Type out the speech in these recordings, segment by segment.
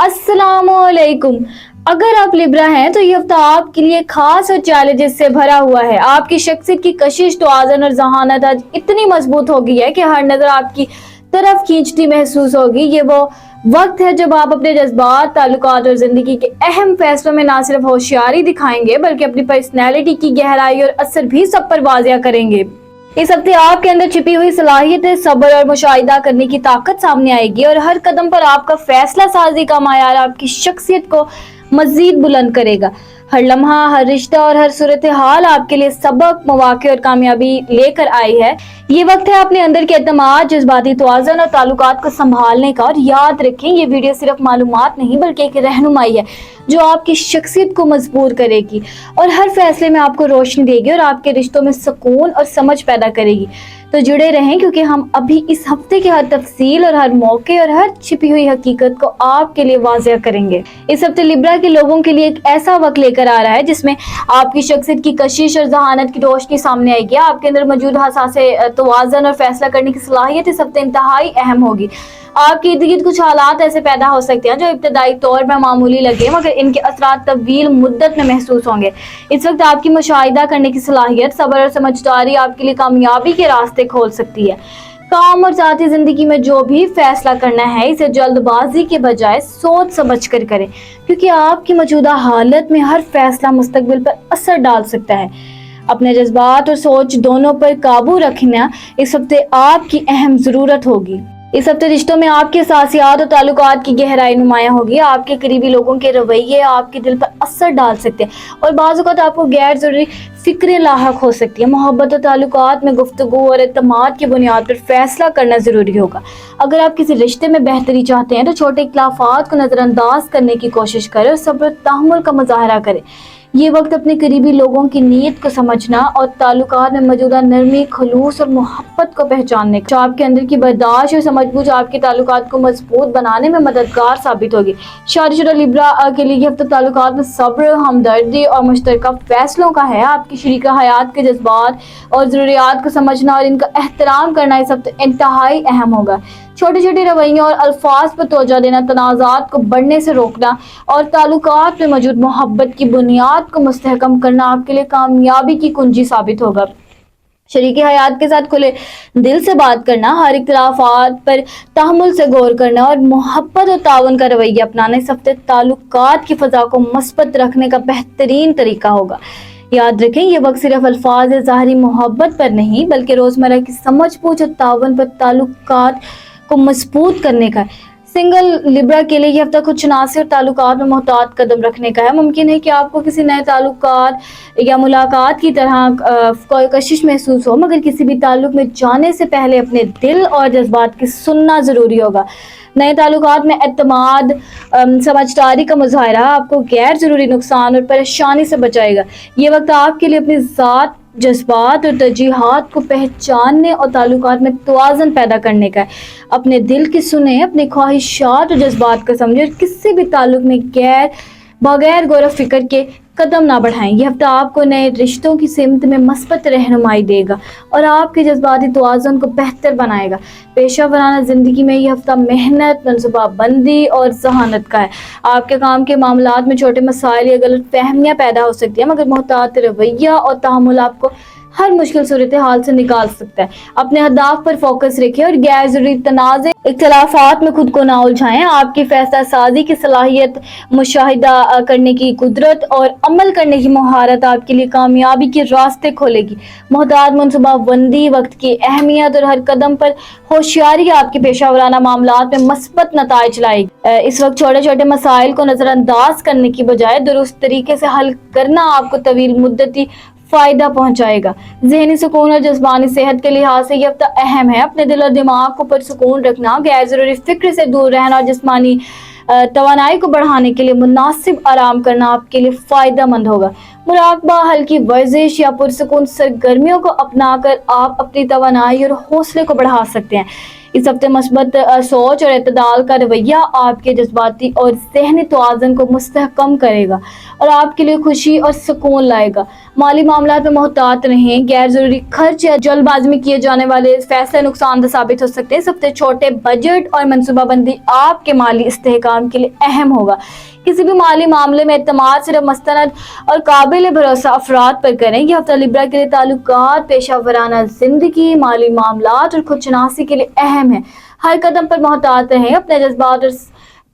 अस्सलाम वालेकुम। अगर आप लिब्रा हैं तो ये हफ्ता आपके लिए खास और चैलेंजेस से भरा हुआ है। आपकी शख्सियत की कशिश, तवाज़ुन और ज़हानत आज इतनी मजबूत हो गई है कि हर नजर आपकी तरफ खींचती महसूस होगी। ये वो वक्त है जब आप अपने जज्बात, ताल्लुकात और जिंदगी के अहम फैसलों में ना सिर्फ होशियारी दिखाएंगे बल्कि अपनी पर्सनैलिटी की गहराई और असर भी सब पर वाज़िया करेंगे। इस हफ्ते आपके अंदर छिपी हुई सलाहियत, सब्र और मुशाहिदा करने की ताकत सामने आएगी और हर कदम पर आपका फैसला साजी का मायार आपकी शख्सियत को मजीद बुलंद करेगा। हर लम्हा, हर रिश्ता और हर सूरत हाल आपके लिए सबक, मौके और कामयाबी लेकर आई है। ये वक्त है अपने अंदर के एतमाद, जज्बाती तवाज़ुन और ताल्लुकात को संभालने का। और याद रखें, ये वीडियो सिर्फ मालूमात नहीं बल्कि एक रहनुमाई है जो आपकी शख्सियत को मजबूर करेगी और हर फैसले में आपको रोशनी देगी और आपके रिश्तों में सुकून और समझ पैदा करेगी। तो जुड़े रहें क्योंकि हम अभी इस हफ्ते की हर तफसील और हर मौके और हर छिपी हुई हकीकत को आपके लिए वाज़िया करेंगे। इस हफ्ते लिब्रा के लोगों के लिए एक ऐसा वक्त लेकर आ रहा है जिसमें आपकी शख्सियत की कशिश और जहानत की रोशनी सामने आएगी। आपके अंदर मौजूद हसासे तवाज़ुन और फैसला करने की सलाहियत इस हफ्ते इंतहाई अहम होगी। आपके इर्द गिर्द कुछ हालात ऐसे पैदा हो सकते हैं जो इब्तदाई तौर पर मामूली लगे मगर इनके असरात तवील मुद्दत में महसूस होंगे। इस वक्त आपकी मुशाहिदा करने की सलाहियत, सब्र और समझदारी आपके लिए कामयाबी के रास्ते खोल सकती है। काम और ज़ाती जिंदगी में जो भी फैसला करना है इसे जल्दबाजी के बजाय सोच समझ कर करें क्योंकि आपकी मौजूदा हालत में हर फैसला मुस्तकबिल पर असर डाल सकता है। अपने जज्बात और सोच दोनों पर काबू रखना इस हफ्ते आपकी अहम जरूरत होगी। इस हफ्ते रिश्तों में आपके असासियात और ताल्लुकात की गहराई नुमाया होगी। आपके करीबी लोगों के रवैये आपके दिल पर असर डाल सकते हैं और बाज़ औक़ात आपको गैर जरूरी फिक्रें लाहक हो सकती है। मोहब्बत और ताल्लुकात में गुफ्तगू और एतमाद की बुनियाद पर फैसला करना ज़रूरी होगा। अगर आप किसी रिश्ते में बेहतरी चाहते हैं तो छोटे इख्लाफात को नज़रअंदाज करने की कोशिश करें और सब्र और तहम्मुल का मुज़ाहरा करें। ये वक्त अपने करीबी लोगों की नीयत को समझना और ताल्लुकात में मौजूदा नरमी, खुलूस और मोहब्बत को पहचानने का आपके अंदर की बर्दाश्त और समझबूझ आपके ताल्लुकात को मजबूत बनाने में मददगार साबित होगी। शादीशुदा लिब्रा के लिए हफ्ता ताल्लुकात में सब्र, हमदर्दी और मुश्तरका फैसलों का है। आपकी शरीका हयात के जज्बात और ज़रूरियात को समझना और इनका एहतराम करना इस हफ्ते इंतहाई अहम होगा। छोटे छोटे रवैयों और अल्फाज पर तवज्जो देना, तनाज़ात को बढ़ने से रोकना और ताल्लुकात में मौजूद मोहब्बत की बुनियाद को मुस्तहकम करना आपके लिए कामयाबी की कुंजी साबित होगा। शरीके हयात के साथ खुले दिल से बात करना, हर इख्तिलाफात पर तहम्मुल से गौर करना और मोहब्बत और ताउन का रवैया अपनाना इस हफ्ते ताल्लुकात की फ़ज़ा को मस्बत रखने का बेहतरीन तरीका होगा। याद रखें, ये वक्त सिर्फ अल्फाज ज़ाहरी मोहब्बत पर नहीं बल्कि रोज़मर्रा की समझ बूझ और ताउन पर ताल्लुकात को मजबूत करने का है। सिंगल लिब्रा के लिए यह हफ्ता कुछ नासिर और ताल्लुकात में मोहतात कदम रखने का है। मुमकिन है कि आपको किसी नए ताल्लुकात या मुलाकात की तरह कोई कशिश महसूस हो मगर किसी भी ताल्लुक में जाने से पहले अपने दिल और जज्बात की सुनना ज़रूरी होगा। नए ताल्लुकात में एतमाद, समझदारी का मुजाहरा आपको गैर ज़रूरी नुकसान और परेशानी से बचाएगा। ये वक्त आपके लिए अपनी ज़ात, जज्बात और तरजीहात को पहचानने और ताल्लुकात में तवाज़ुन पैदा करने का है। अपने दिल की सुने, अपनी ख्वाहिशात और जज्बात को समझे और किसी भी ताल्लुक में बगैर गौर फिक्र के कदम ना बढ़ाएं। यह हफ्ता आपको नए रिश्तों की सिमत में मस्बत रहनुमाई देगा और आपके जज्बाती तवाज़ुन को बेहतर बनाएगा। पेशा वराना ज़िंदगी में यह हफ्ता मेहनत, मनसूबाबंदी और जहानत का है। आपके काम के मामलात में छोटे मसाइल या गलत फहमियाँ पैदा हो सकती है मगर मोहतात रवैया और तहम्मुल आपको हर मुश्किल सूरत हाल से निकाल सकता है। अपने अहदाफ पर फोकस रखें और गैर जरूरी तनाज़े इख्तिलाफात में खुद को ना उलझाएं। आपकी फैसला साजी की सलाहियत, मुशाहिदा करने की कुदरत और अमल करने की महारत आपके लिए कामयाबी के रास्ते खोलेगी। मोहतात मनसूबाबंदी, वक्त की अहमियत और हर कदम पर होशियारी आपके पेशा वराना मामलात में मस्बत नताइज लाएगी। इस वक्त छोटे छोटे मसाइल को नज़रअंदाज करने की बजाय दुरुस्त तरीके से हल करना आपको तवील मुद्दती फायदा पहुंचाएगा। ज़हनी सुकून और जज्बानी सेहत के लिहाज से यह हफ्ता अहम है। अपने दिल और दिमाग को पुरसुकून रखना, गैर जरूरी फिक्र से दूर रहना और जिस्मानी तवानाई को बढ़ाने के लिए मुनासिब आराम करना आपके लिए फ़ायदा मंद होगा। मुराकबा, हल्की वर्जिश या पुरसुकून सरगर्मियों को अपनाकर आप अपनी तवानाई और हौसले को बढ़ा सकते हैं। इस हफ्ते मस्बत सोच और एतदाल का रवैया आपके जज्बाती और ज़हनी तवाज़ुन को मुस्तहकम करेगा और आपके लिए खुशी और सुकून लाएगा। माली मामलात में मोहतात रहें, गैर ज़रूरी खर्च या जल्दबाजी में किए जाने वाले फैसले नुकसानदेह साबित हो सकते हैं। इस हफ्ते छोटे बजट और मनसूबाबंदी आपके माली इस्तेहकाम के लिए अहम होगा। किसी भी माली मामले में एतमाद सिर्फ मस्तनद और काबिल भरोसा अफराद पर करें। यह हफ्ता लिब्रा के लिए ताल्लुकात, पेशा वराना जिंदगी, माली मामलात और खुदशनासी के लिए अहम है। हर कदम पर मोहतात रहें, अपने जज्बात और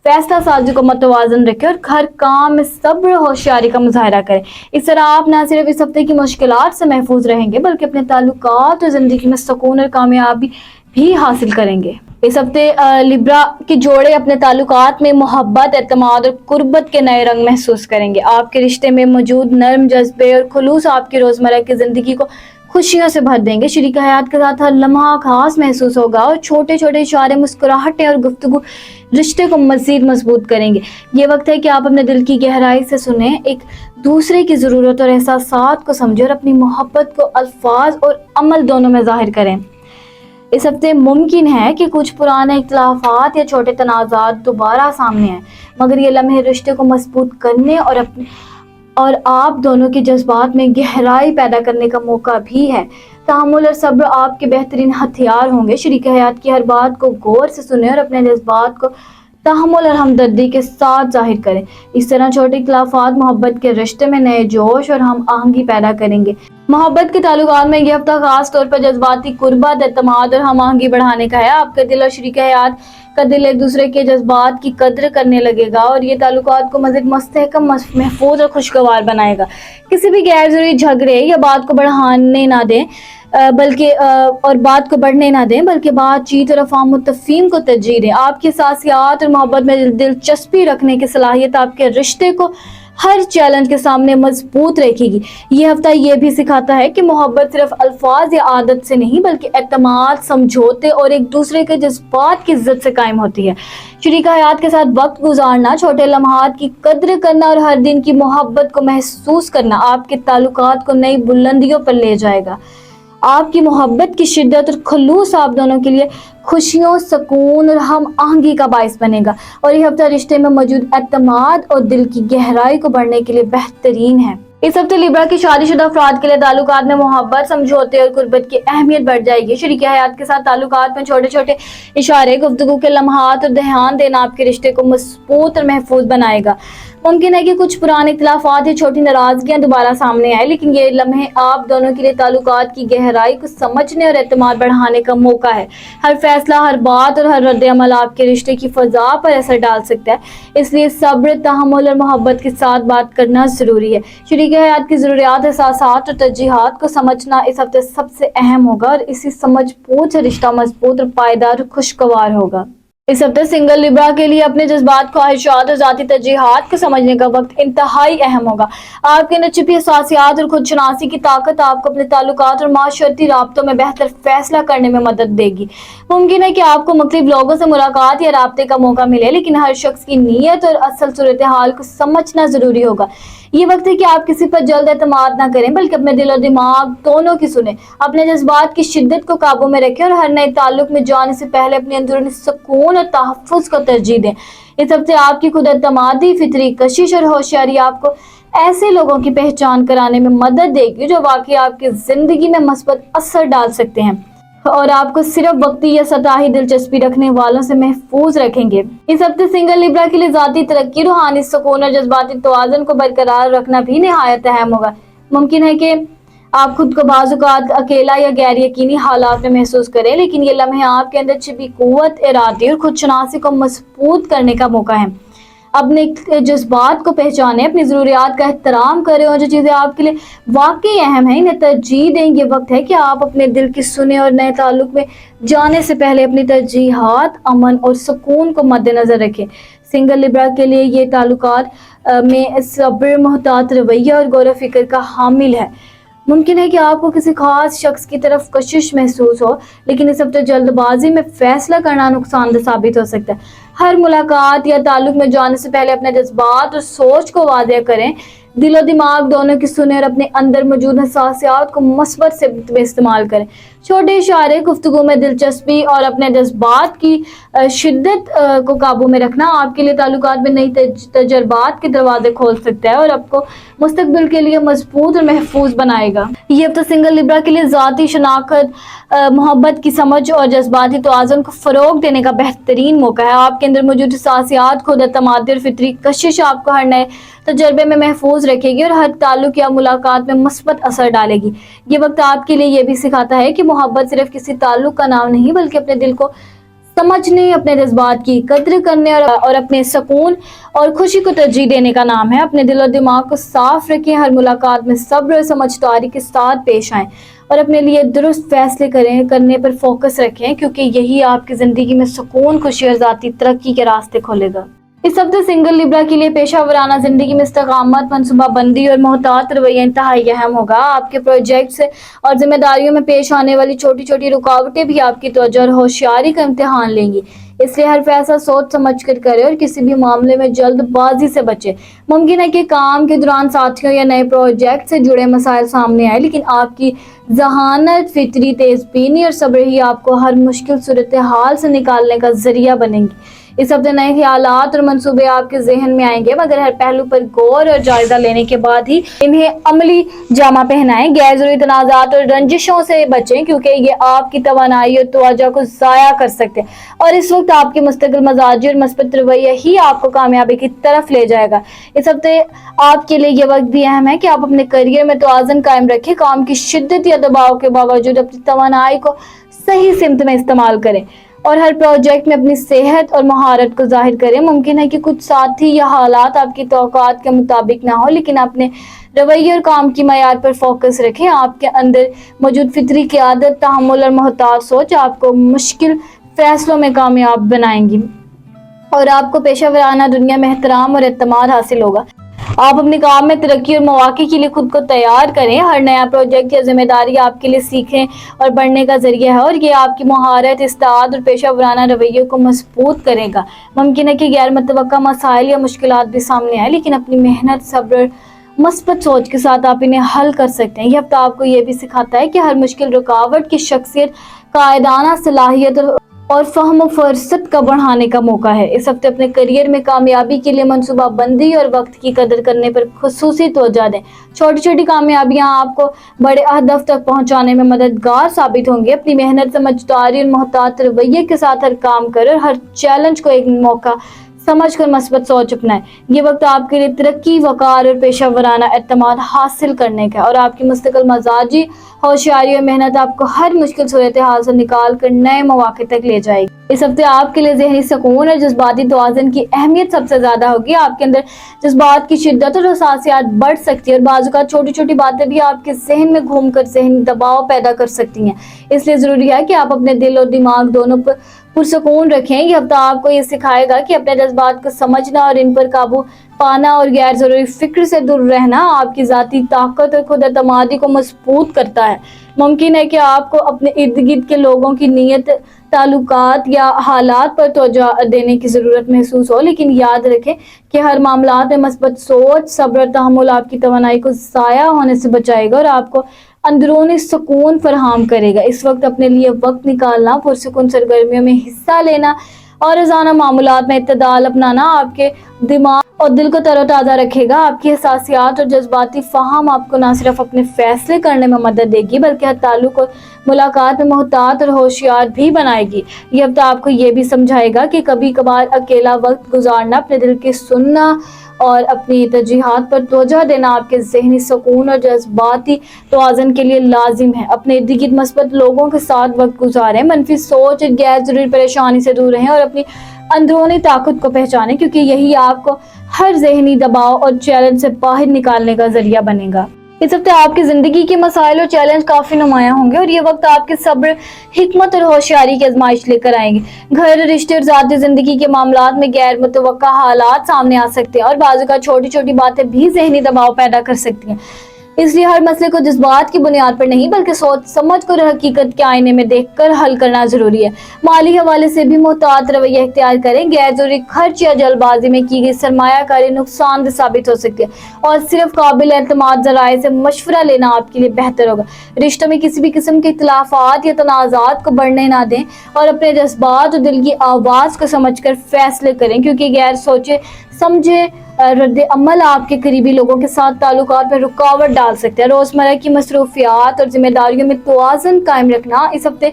फैसला साजी को मतवाजन रखें और हर काम में सब्र और होशियारी का मुजाहरा करें। इस तरह आप न सिर्फ इस हफ्ते की मुश्किलात से महफूज रहेंगे बल्कि अपने ताल्लुकात और जिंदगी में सुकून और कामयाबी भी हासिल करेंगे। इस हफ्ते लिब्रा के जोड़े अपने ताल्लुकात में मोहब्बत, एतमाद और कुर्बत के नए रंग महसूस करेंगे। आपके रिश्ते में मौजूद नर्म जज्बे और खुलूस आपकी रोजमर्रा की जिंदगी को खुशियों से भर देंगे। शरीक हयात के साथ हर लम्हा खास महसूस होगा और छोटे छोटे इशारे, मुस्कुराहटें और गुफ्तगू रिश्ते को मजीद मजबूत करेंगे। ये वक्त है कि आप अपने दिल की गहराई से सुने, एक दूसरे की ज़रूरत और एहसासात को समझें और अपनी मोहब्बत को अल्फाज और अमल दोनों में जाहिर करें। इस हफ्ते मुमकिन है कि कुछ पुराने इख्तिलाफात या छोटे तनाज़ात दोबारा सामने आए, मगर ये लम्हे रिश्ते को मजबूत करने और आप दोनों के जज्बात में गहराई पैदा करने का मौका भी है। तहम्मुल और सब्र आपके बेहतरीन हथियार होंगे। शरीक हयात की हर बात को गौर से सुने और अपने जज्बात को तहम्मुल और हमदर्दी के साथ जाहिर करें। इस तरह छोटे इख्तिलाफात मोहब्बत के रिश्ते में नए जोश और हम आहंगी पैदा करेंगे। मोहब्बत के ताल्लुकात में यह हफ्ता खास तौर पर जज्बाती कुर्बत, एतमाद और हम आहंगी बढ़ाने का है। आपका दिल और शरीक हयात का दिल एक दूसरे के जज्बात की कद्र करने लगेगा और ये ताल्लुकात को मज़ीद मुस्तहकम, महफूज और खुशगवार बनाएगा। किसी भी गैर ज़रूरी झगड़े या बात को बढ़ाने ना दें बात को बढ़ने ना दें, बल्कि बातचीत और अफ़ाम मुत्तफ़ीम को तरजीह दें। आपकी एहसासियात और मोहब्बत में दिलचस्पी रखने की सलाहियत आपके रिश्ते को हर चैलेंज के सामने मजबूत रखेगी। ये हफ्ता ये भी सिखाता है कि मोहब्बत सिर्फ अल्फाज या आदत से नहीं बल्कि एतमाद, समझौते और एक दूसरे के जज्बात की इज्जत से कायम होती है। शरीक हयात के साथ वक्त गुजारना, छोटे लम्हात की कद्र करना और हर दिन की मोहब्बत को महसूस करना आपके ताल्लुकात को नई बुलंदियों पर ले जाएगा। आपकी मोहब्बत की शिद्दत और खुलूस आप दोनों के लिए खुशियों, सुकून और हम आहंगी का बाइस बनेगा और यह हफ्ता रिश्ते में मौजूद एतमाद और दिल की गहराई को बढ़ने के लिए बेहतरीन है। इस हफ्ते लिब्रा की शादीशुदा अफराद के लिए ताल्लुकात में मोहब्बत, समझौते और कुर्बत की अहमियत बढ़ जाएगी। शरीक हयात के साथ ताल्लुकात में छोटे छोटे इशारे, गुफ्तगू के लम्हात और ध्यान देना आपके रिश्ते को मजबूत और महफूज बनाएगा। मुमकिन है कि कुछ पुराने इख्तिलाफात या छोटी नाराजगियां दोबारा सामने आए, लेकिन ये लम्हे आप दोनों के लिए ताल्लुकात की गहराई को समझने और एतमाद बढ़ाने का मौका है। हर फैसला, हर बात और हर रद्द-ए-अमल आपके रिश्ते की फ़ज़ा पर असर डाल सकता है, इसलिए सब्र, तहम्मुल और मोहब्बत के साथ बात करना ज़रूरी है। शरीक हयात की ज़रूरियात, एहसासात और तरजीहात को समझना इस हफ्ते सबसे अहम होगा और इसी समझ बूझ से रिश्ता मजबूत और पायदार और खुशगवार होगा। इस हफ्ते सिंगल लिब्रा के लिए अपने जज्बात, ख्वाहिशात और ज़ाती तरजीहात को समझने का वक्त इंतहाई अहम होगा। आपके अंदर छिपी एहसासियात और खुदशनासी की ताकत आपको अपने ताल्लुकात और माशरती राब्तों में बेहतर फैसला करने में मदद देगी। मुमकिन है कि आपको मुख्तलिफ लोगों से मुलाकात या राब्ते का मौका मिले, लेकिन हर शख्स की नीयत और असल सूरत हाल को समझना ज़रूरी होगा। ये वक्त है कि आप किसी पर जल्द एतमाद ना करें, बल्कि अपने दिल और दिमाग दोनों की सुने। अपने जज्बात की शिद्दत को काबू में रखें और हर नए ताल्लुक में जाने से पहले अपने अंदरूनी सुकून और तहफ़्फ़ुज़ को तरजीह दें। इस हफ्ते आपकी खुद एतमादी, फितरी कशिश और होशियारी आपको ऐसे लोगों की पहचान कराने में मदद देगी जो वाकई आपकी ज़िंदगी में मस्बत असर डाल सकते हैं और आपको सिर्फ वक्ती या सतही दिलचस्पी रखने वालों से महफूज रखेंगे। इस हफ्ते सिंगल लिब्रा के लिए ज़ाती तरक्की, रूहानी सुकून और जज्बाती तवाज़ुन को बरकरार रखना भी निहायत अहम होगा। मुमकिन है कि आप खुद को बाज़ औक़ात अकेला या गैर यकीनी हालात में महसूस करें, लेकिन ये लम्हे आपके अंदर छिपी क़ुव्वत, इरादे और खुदशनासी को मजबूत करने का मौका है। अपने जज्बात को पहचानें, अपनी ज़रूरियात का एहतराम करें और जो चीज़ें आपके लिए वाकई अहम हैं इन्हें तरजीह दें। ये वक्त है कि आप अपने दिल की सुने और नए ताल्लुक में जाने से पहले अपनी तरजीहात, अमन और सुकून को मद्देनज़र रखें। सिंगल लिब्रा के लिए ये ताल्लुकात में सब्र, मोहतात रवैया और गौर फ़िक्र का हामिल है। मुमकिन है कि आपको किसी खास शख्स की तरफ कशिश महसूस हो, लेकिन इस हफ्ते जल्दबाजी में फैसला करना नुकसानदेह साबित हो सकता है। हर मुलाकात या ताल्लुक में जाने से पहले अपने जज्बात और सोच को वाज़ेह करें। دل و دماغ دونوں کی سنیں اور اپنے اندر موجود حساسیات کو مثبت سمت میں استعمال کریں. چھوٹے اشارے, گفتگو میں دلچسپی اور اپنے جذبات کی شدت کو قابو میں رکھنا آپ کے لیے تعلقات میں نئی تجربات کے دروازے کھول سکتا ہے اور آپ کو مستقبل کے لیے مضبوط اور محفوظ بنائے گا. یہ ہفتہ سنگل لیبرا کے لیے ذاتی شناخت, محبت کی سمجھ اور جذباتی توازن کو فروغ دینے کا بہترین موقع ہے. آپ کے اندر موجود حساسیات, خود اعتمادی اور فطری کشش آپ کو ہر نئے تجربے میں محفوظ رکھے گی اور ہر تعلق یا ملاقات میں مثبت اثر ڈالے گی. یہ وقت آپ کے لیے یہ بھی سکھاتا ہے کہ محبت صرف کسی تعلق کا نام نہیں بلکہ اپنے دل کو سمجھنے, اپنے جذبات کی قدر کرنے اور اپنے سکون اور خوشی کو ترجیح دینے کا نام ہے. اپنے دل و دماغ کو صاف رکھیں, ہر ملاقات میں صبر اور سمجھداری کے ساتھ پیش آئیں اور اپنے لیے درست فیصلے کرنے پر فوکس رکھیں, کیونکہ یہی آپ کی زندگی میں سکون, خوشی اور ذاتی ترقی کے راستے کھولے گا. اس ہفتے سنگل لیبرا کے لیے پیشہ ورانہ زندگی میں استقامت, منصوبہ بندی اور محتاط رویہ انتہائی اہم ہوگا. آپ کے پروجیکٹس اور ذمہ داریوں میں پیش آنے والی چھوٹی چھوٹی رکاوٹیں بھی آپ کی توجہ اور ہوشیاری کا امتحان لیں گی, اس لیے ہر فیصلہ سوچ سمجھ کر کرے اور کسی بھی معاملے میں جلد بازی سے بچے. ممکن ہے کہ کام کے دوران ساتھیوں یا نئے پروجیکٹ سے جڑے مسائل سامنے آئے, لیکن آپ کی ذہانت, فطری تیز بینی اور صبر ہی آپ کو ہر مشکل صورتحال سے نکالنے کا ذریعہ بنیں گی. اس ہفتے نئے خیالات اور منصوبے آپ کے ذہن میں آئیں گے, مگر ہر پہلو پر غور اور جائزہ لینے کے بعد ہی انہیں عملی جامہ پہنائیں. غیر ضروری تنازعات اور رنجشوں سے بچیں, کیونکہ یہ آپ کی توانائی اور توجہ کو ضائع کر سکتے ہیں اور اس وقت آپ کی مستقل مزاجی اور مثبت رویہ ہی آپ کو کامیابی کی طرف لے جائے گا. اس ہفتے آپ کے لیے یہ وقت بھی اہم ہے کہ آپ اپنے کیریئر میں توازن قائم رکھیں. کام کی شدت یا دباؤ کے باوجود اپنی توانائی کو صحیح سمت میں استعمال کریں اور ہر پروجیکٹ میں اپنی صحت اور مہارت کو ظاہر کریں. ممکن ہے کہ کچھ ساتھی یا حالات آپ کی توقعات کے مطابق نہ ہو, لیکن اپنے رویے اور کام کی معیار پر فوکس رکھیں. آپ کے اندر موجود فطری قیادت, تحمل اور محتاط سوچ آپ کو مشکل فیصلوں میں کامیاب بنائیں گی اور آپ کو پیشہ ورانہ دنیا میں احترام اور اعتماد حاصل ہوگا. آپ اپنے کام میں ترقی اور مواقع کے لیے خود کو تیار کریں. ہر نیا پروجیکٹ یا ذمہ داری آپ کے لیے سیکھیں اور بڑھنے کا ذریعہ ہے اور یہ آپ کی مہارت, استعداد اور پیشہ ورانہ رویے کو مضبوط کرے گا. ممکن ہے کہ غیر متوقع مسائل یا مشکلات بھی سامنے آئے, لیکن اپنی محنت, صبر اور مثبت سوچ کے ساتھ آپ انہیں حل کر سکتے ہیں. یہ ہفتہ آپ کو یہ بھی سکھاتا ہے کہ ہر مشکل رکاوٹ کی شخصیت, قائدانہ صلاحیت اور فہم و فرصت کا بڑھانے کا موقع ہے. اس ہفتے اپنے کیریئر میں کامیابی کے لیے منصوبہ بندی اور وقت کی قدر کرنے پر خصوصی توجہ دیں. چھوٹی چھوٹی کامیابیاں آپ کو بڑے اہداف تک پہنچانے میں مددگار ثابت ہوں گی. اپنی محنت, سمجھداری اور محتاط رویے کے ساتھ ہر کام کریں اور ہر چیلنج کو ایک موقع سمجھ کر مثبت سوچ اپنائیں. یہ وقت آپ کے لیے ترقی, وقار اور پیشہ ورانہ اعتماد حاصل کرنے کا اور آپ کی مستقل مزاجی, ہوشیاری اور محنت آپ کو ہر مشکل صورتحال سے نکال کر نئے مواقع تک لے جائے گی. اس ہفتے آپ کے لیے ذہنی سکون اور جذباتی توازن کی اہمیت سب سے زیادہ ہوگی. آپ کے اندر جذبات کی شدت اور حساسیات بڑھ سکتی ہے اور بعض اوقات چھوٹی چھوٹی باتیں بھی آپ کے ذہن میں گھوم کر ذہنی دباؤ پیدا کر سکتی ہیں. اس لیے ضروری ہے کہ آپ اپنے دل اور دماغ دونوں پر پرسکون رکھیں. یہ ہفتہ آپ کو یہ سکھائے گا کہ اپنے جذبات کو سمجھنا اور ان پر قابو پانا اور غیر ضروری فکر سے دور رہنا آپ کی ذاتی طاقت اور خود اعتمادی کو مضبوط کرتا ہے. ممکن ہے کہ آپ کو اپنے ارد گرد کے لوگوں کی نیت, تعلقات یا حالات پر توجہ دینے کی ضرورت محسوس ہو, لیکن یاد رکھیں کہ ہر معاملات میں مثبت سوچ, صبر اور تحمل آپ کی توانائی کو ضائع ہونے سے بچائے گا اور آپ کو اندرونی سکون فراہم کرے گا. اس وقت اپنے لیے وقت نکالنا, پرسکون سرگرمیوں میں حصہ لینا اور روزانہ معاملات میں اعتدال اپنانا آپ کے دماغ اور دل کو تر و تازہ رکھے گا. آپ کی حساسیات اور جذباتی فہم آپ کو نہ صرف اپنے فیصلے کرنے میں مدد دے گی بلکہ ہر تعلق اور ملاقات میں محتاط اور ہوشیار بھی بنائے گی. یہ ہفتہ آپ کو یہ بھی سمجھائے گا کہ کبھی کبھار اکیلا وقت گزارنا, اپنے دل کی سننا اور اپنی ترجیحات پر توجہ دینا آپ کے ذہنی سکون اور جذباتی توازن کے لیے لازم ہے. اپنے ارد گرد مثبت لوگوں کے ساتھ وقت گزاریں, منفی سوچ اور غیر ضروری پریشانی سے دور رہیں اور اپنی اندرونی طاقت کو پہچانیں, کیونکہ یہی آپ کو ہر ذہنی دباؤ اور چیلنج سے باہر نکالنے کا ذریعہ بنے گا. اس ہفتے آپ کی زندگی کے مسائل اور چیلنج کافی نمایاں ہوں گے اور یہ وقت آپ کے صبر, حکمت اور ہوشیاری کی آزمائش لے کر آئیں گے. گھر, رشتے اور ذاتی زندگی کے معاملات میں غیر متوقع حالات سامنے آ سکتے ہیں اور بعض اوقات چھوٹی چھوٹی باتیں بھی ذہنی دباؤ پیدا کر سکتی ہیں. اس لیے ہر مسئلے کو جذبات کی بنیاد پر نہیں بلکہ سوچ سمجھ کر اور حقیقت کے آئینے میں دیکھ کر حل کرنا ضروری ہے۔ مالی حوالے سے بھی محتاط رویہ اختیار کریں۔ غیر ضروری خرچ یا جلد بازی میں کی گئی سرمایہ کاری نقصان دہ ثابت ہو سکتی ہے، اور صرف قابل اعتماد ذرائع سے مشورہ لینا آپ کے لیے بہتر ہوگا۔ رشتوں میں کسی بھی قسم کے اختلافات یا تنازعات کو بڑھنے نہ دیں اور اپنے جذبات اور دل کی آواز کو سمجھ کر فیصلے کریں، کیونکہ غیر سوچے سمجھے رد عمل آپ کے قریبی لوگوں کے ساتھ تعلقات میں رکاوٹ ڈال سکتے ہیں۔ روزمرہ کی مصروفیات اور ذمہ داریوں میں توازن قائم رکھنا اس ہفتے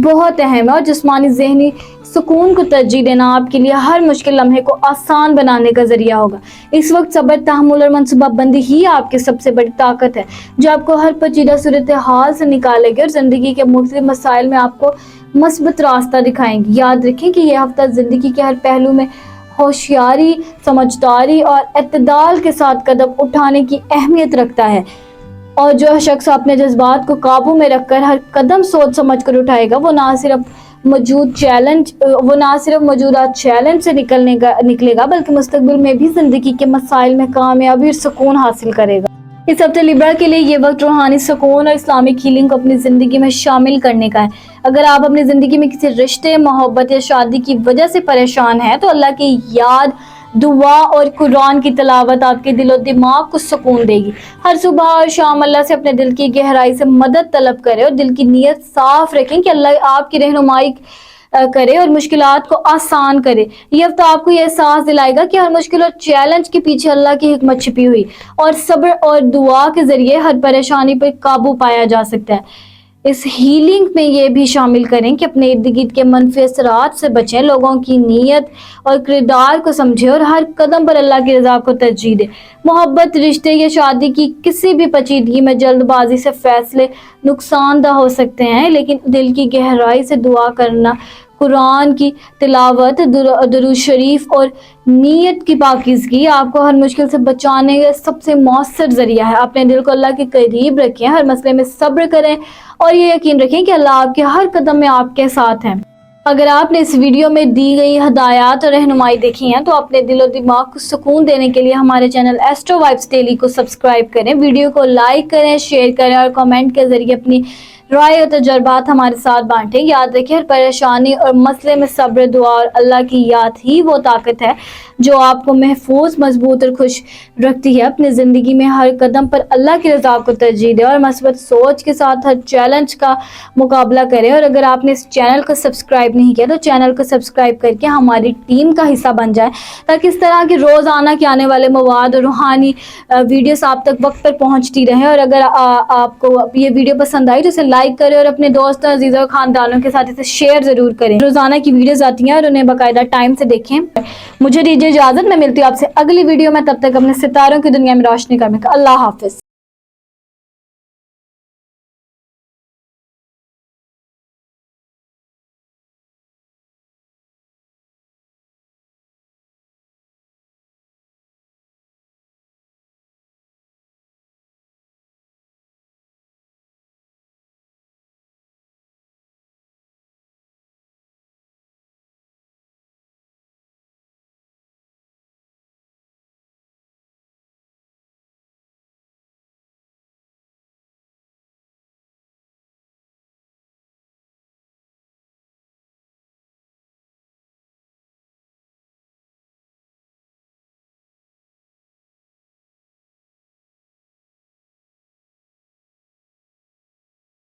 بہت اہم ہے، اور جسمانی ذہنی سکون کو ترجیح دینا آپ کے لیے ہر مشکل لمحے کو آسان بنانے کا ذریعہ ہوگا۔ اس وقت صبر، تحمل اور منصوبہ بندی ہی آپ کی سب سے بڑی طاقت ہے، جو آپ کو ہر پیچیدہ صورتحال سے نکالے گی اور زندگی کے مختلف مسائل میں آپ کو مثبت راستہ دکھائیں گی۔ یاد رکھیں کہ یہ ہفتہ زندگی کے ہر پہلو میں ہوشیاری، سمجھداری اور اعتدال کے ساتھ قدم اٹھانے کی اہمیت رکھتا ہے، اور جو شخص اپنے جذبات کو قابو میں رکھ کر ہر قدم سوچ سمجھ کر اٹھائے گا وہ نہ صرف موجودہ چیلنج سے نکلے گا بلکہ مستقبل میں بھی زندگی کے مسائل میں کامیابی اور سکون حاصل کرے گا۔ اس ہفتے لیبرا کے لیے یہ وقت روحانی سکون اور اسلامک ہیلنگ کو اپنی زندگی میں شامل کرنے کا ہے۔ اگر آپ اپنی زندگی میں کسی رشتے، محبت یا شادی کی وجہ سے پریشان ہیں تو اللہ کی یاد، دعا اور قرآن کی تلاوت آپ کے دل و دماغ کو سکون دے گی۔ ہر صبح اور شام اللہ سے اپنے دل کی گہرائی سے مدد طلب کرے اور دل کی نیت صاف رکھیں کہ اللہ آپ کی رہنمائی کرے اور مشکلات کو آسان کرے۔ یہ ہفتہ آپ کو یہ احساس دلائے گا کہ ہر مشکل اور چیلنج کے پیچھے اللہ کی حکمت چھپی ہوئی، اور صبر اور دعا کے ذریعے ہر پریشانی پر قابو پایا جا سکتا ہے۔ اس ہیلنگ میں یہ بھی شامل کریں کہ اپنے ارد گرد کے منفی اثرات سے بچیں، لوگوں کی نیت اور کردار کو سمجھیں اور ہر قدم پر اللہ کی رضا کو ترجیح دیں۔ محبت، رشتے یا شادی کی کسی بھی پیچیدگی میں جلد بازی سے فیصلے نقصان دہ ہو سکتے ہیں، لیکن دل کی گہرائی سے دعا کرنا، قرآن کی تلاوت، درود شریف اور نیت کی پاکیزگی آپ کو ہر مشکل سے بچانے کا سب سے مؤثر ذریعہ ہے۔ اپنے دل کو اللہ کے قریب رکھیں، ہر مسئلے میں صبر کریں اور یہ یقین رکھیں کہ اللہ آپ کے ہر قدم میں آپ کے ساتھ ہیں۔ اگر آپ نے اس ویڈیو میں دی گئی ہدایات اور رہنمائی دیکھی ہیں تو اپنے دل و دماغ کو سکون دینے کے لیے ہمارے چینل ایسٹرو وائبس ڈیلی کو سبسکرائب کریں، ویڈیو کو لائک کریں، شیئر کریں اور کمنٹ کے ذریعے اپنی رائے اور تجربات ہمارے ساتھ بانٹیں۔ یاد رکھیں ہر پریشانی اور مسئلے میں صبر، دعا اور اللہ کی یاد ہی وہ طاقت ہے جو آپ کو محفوظ، مضبوط اور خوش رکھتی ہے۔ اپنی زندگی میں ہر قدم پر اللہ کی رضا کو ترجیح دیں اور مثبت سوچ کے ساتھ ہر چیلنج کا مقابلہ کریں۔ اور اگر آپ نے اس چینل کو سبسکرائب نہیں کیا تو چینل کو سبسکرائب کر کے ہماری ٹیم کا حصہ بن جائیں، تاکہ اس طرح کے روزانہ کے آنے والے مواد اور روحانی ویڈیوز آپ تک وقت پر پہنچتی رہیں۔ اور اگر آپ کو یہ ویڈیو پسند آئی تو اسے لائک کریں اور اپنے دوستوں، عزیزوں اور خاندانوں کے ساتھ اسے شیئر ضرور کریں۔ روزانہ کی ویڈیوز آتی ہیں اور انہیں باقاعدہ ٹائم سے دیکھیں۔ مجھے دیجیے اجازت، میں ملتی ہوں آپ سے اگلی ویڈیو میں، تب تک اپنے ستاروں کی دنیا میں روشنی کرنے کا۔ اللہ حافظ۔